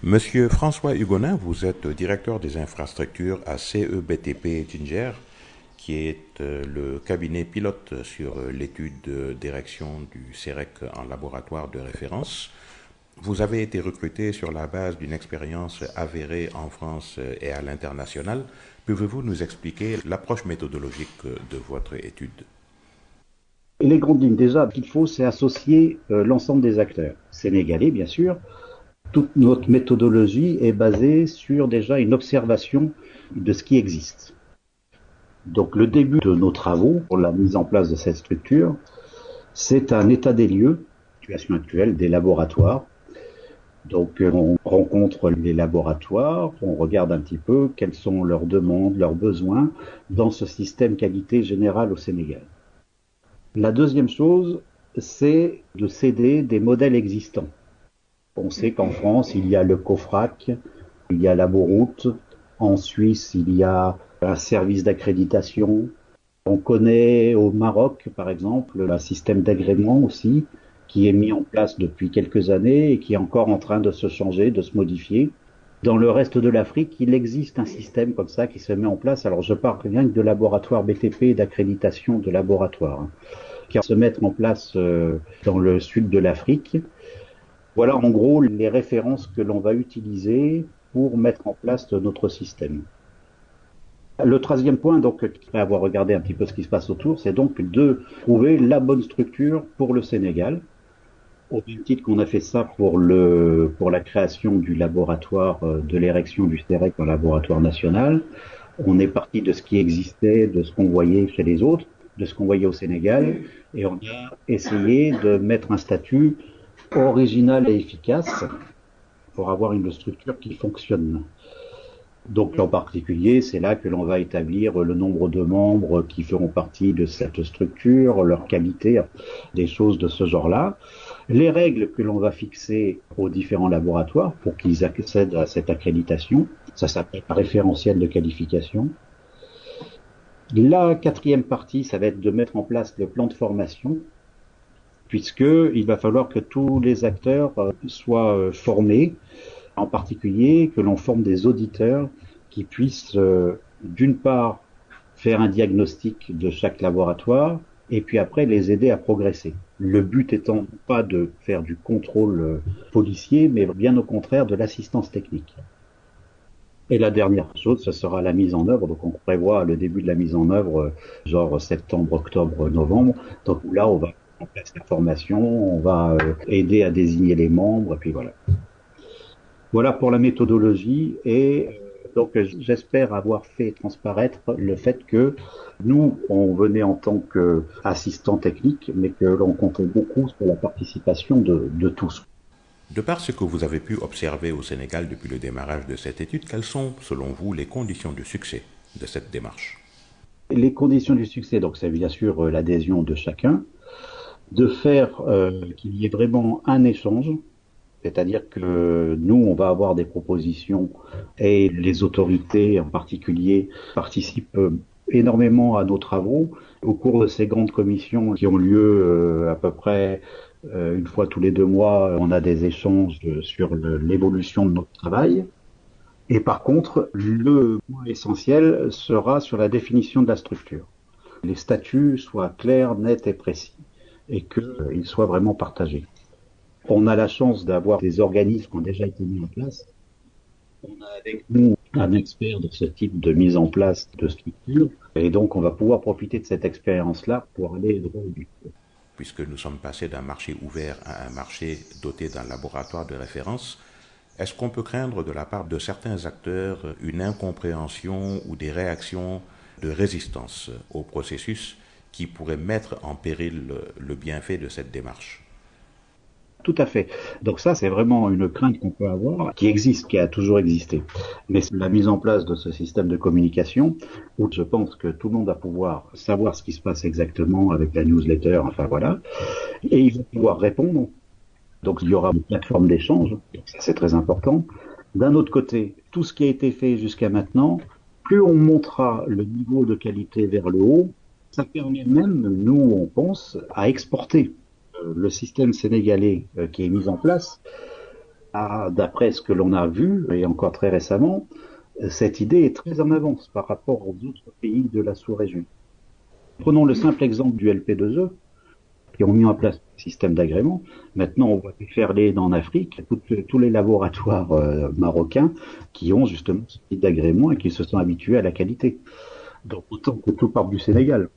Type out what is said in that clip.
Monsieur François Hugonin, vous êtes directeur des infrastructures à CEBTP Ginger, qui est le cabinet pilote sur l'étude d'érection du CEREC en laboratoire de référence. Vous avez été recruté sur la base d'une expérience avérée en France et à l'international. Pouvez-vous nous expliquer l'approche méthodologique de votre étude? Les grandes lignes, déjà, ce qu'il faut, c'est associer l'ensemble des acteurs. Sénégalais, bien sûr. Toute notre méthodologie est basée sur déjà une observation de ce qui existe. Donc le début de nos travaux pour la mise en place de cette structure, c'est un état des lieux, situation actuelle des laboratoires. Donc on rencontre les laboratoires, on regarde un petit peu quelles sont leurs demandes, leurs besoins dans ce système qualité générale au Sénégal. La deuxième chose, c'est de céder des modèles existants. On sait qu'en France, il y a le COFRAC, il y a Laboroute, en Suisse, il y a un service d'accréditation. On connaît au Maroc, par exemple, un système d'agrément aussi, qui est mis en place depuis quelques années et qui est encore en train de se changer, de se modifier. Dans le reste de l'Afrique, il existe un système comme ça qui se met en place. Alors je parle rien que de laboratoires BTP et d'accréditation de laboratoires, qui se mettent en place dans le sud de l'Afrique. Voilà en gros les références que l'on va utiliser pour mettre en place notre système. Le troisième point, donc, après avoir regardé un petit peu ce qui se passe autour, c'est donc de trouver la bonne structure pour le Sénégal. Au même titre qu'on a fait ça pour la création du laboratoire de l'érection du CEREC en laboratoire national, on est parti de ce qui existait, de ce qu'on voyait chez les autres, de ce qu'on voyait au Sénégal, et on a essayé de mettre un statut original et efficace pour avoir une structure qui fonctionne. Donc en particulier, c'est là que l'on va établir le nombre de membres qui feront partie de cette structure, leur qualité, des choses de ce genre-là. Les règles que l'on va fixer aux différents laboratoires pour qu'ils accèdent à cette accréditation, ça s'appelle un référentiel de qualification. La quatrième partie, ça va être de mettre en place le plan de formation, puisqu'il va falloir que tous les acteurs soient formés, en particulier que l'on forme des auditeurs qui puissent, d'une part, faire un diagnostic de chaque laboratoire, et puis après les aider à progresser. Le but étant pas de faire du contrôle policier, mais bien au contraire de l'assistance technique. Et la dernière chose, ce sera la mise en œuvre. Donc on prévoit le début de la mise en œuvre, genre septembre, octobre, novembre. Donc là, on va en place la formation, on va aider à désigner les membres, et puis voilà. Voilà pour la méthodologie et donc j'espère avoir fait transparaître le fait que nous, on venait en tant qu'assistant technique, mais que l'on comptait beaucoup sur la participation de tous. De par ce que vous avez pu observer au Sénégal depuis le démarrage de cette étude, quelles sont, selon vous, les conditions de succès de cette démarche? Les conditions du succès, donc c'est bien sûr l'adhésion de chacun, de faire qu'il y ait vraiment un échange. C'est-à-dire que nous, on va avoir des propositions et les autorités en particulier participent énormément à nos travaux. Au cours de ces grandes commissions qui ont lieu à peu près une fois tous les 2 mois, on a des échanges sur l'évolution de notre travail. Et par contre, le point essentiel sera sur la définition de la structure. Les statuts soient clairs, nets et précis et qu'ils soient vraiment partagés. On a la chance d'avoir des organismes qui ont déjà été mis en place. On a avec nous un expert de ce type de mise en place de structure et donc on va pouvoir profiter de cette expérience-là pour aller droit au but. Puisque nous sommes passés d'un marché ouvert à un marché doté d'un laboratoire de référence, est-ce qu'on peut craindre de la part de certains acteurs une incompréhension ou des réactions de résistance au processus qui pourraient mettre en péril le bienfait de cette démarche? Tout à fait. Donc ça, c'est vraiment une crainte qu'on peut avoir, qui existe, qui a toujours existé. Mais c'est la mise en place de ce système de communication, où je pense que tout le monde va pouvoir savoir ce qui se passe exactement avec la newsletter, enfin voilà, et ils vont pouvoir répondre. Donc il y aura une plateforme d'échange, ça c'est très important. D'un autre côté, tout ce qui a été fait jusqu'à maintenant, plus on montera le niveau de qualité vers le haut, ça permet même, nous on pense, à exporter le système sénégalais qui est mis en place. D'après ce que l'on a vu, et encore très récemment, cette idée est très en avance par rapport aux autres pays de la sous-région. Prenons le simple exemple du LP2E, qui ont mis en place un système d'agrément. Maintenant, on voit déferler en Afrique tous les laboratoires marocains qui ont justement ce type d'agrément et qui se sont habitués à la qualité. Donc autant que tout part du Sénégal.